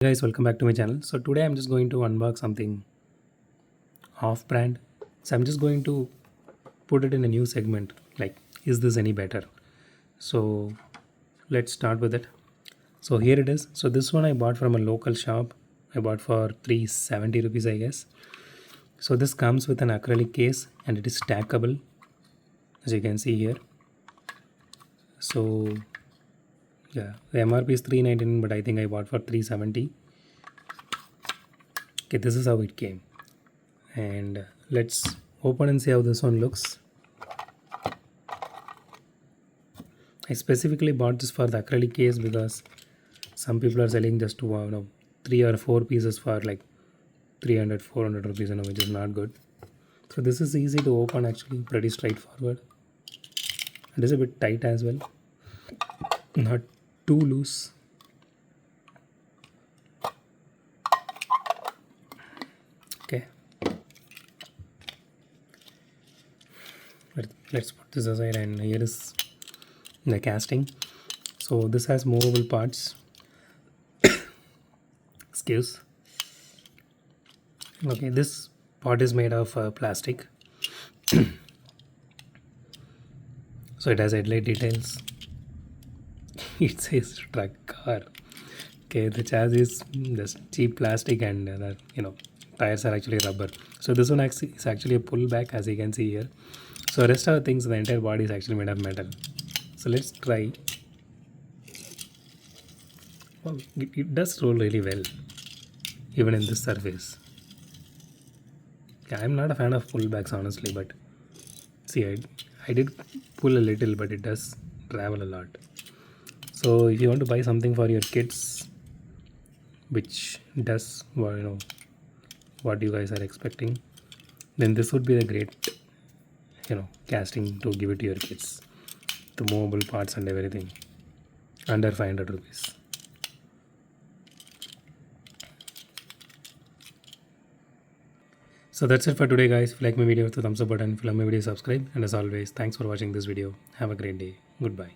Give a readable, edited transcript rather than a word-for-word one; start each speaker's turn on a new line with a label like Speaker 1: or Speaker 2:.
Speaker 1: Hey guys, welcome back to my channel. So today I'm just going to unbox something off brand. So I'm just going to put it in a new segment, like is this any better? So let's start with it. So here it is. So this one I bought from a local shop. I bought for 370 rupees, I guess. So this comes with an acrylic case and it is stackable, as you can see here. So yeah, the MRP is 399, but I think I bought for 370. Okay, this is how it came. And let's open and see how this one looks. I specifically bought this for the acrylic case because some people are selling just 3 or 4 pieces for like 300 400 rupees, which is not good. So this is easy to open, actually pretty straightforward. It is a bit tight as well, not too loose. Okay, let's put this aside, and here is the casting. So this has movable parts. Excuse. Okay, this part is made of plastic. So it has headlight details. It says truck car. Okay, the chassis is just cheap plastic, and tires are actually rubber. So this one actually is actually a pullback, as you can see here. So rest of the things, the entire body is actually made of metal. So let's try. Well, it does roll really well, even in this surface. Yeah, I'm not a fan of pullbacks, honestly, but see, I did pull a little, but it does travel a lot. So if you want to buy something for your kids, which does what you guys are expecting, then this would be the great casting to give it to your kids. The movable parts and everything under 500 rupees. So that's it for today, guys. If you like my video, hit the thumbs up button. If you like my video, subscribe. And as always, thanks for watching this video. Have a great day. Goodbye.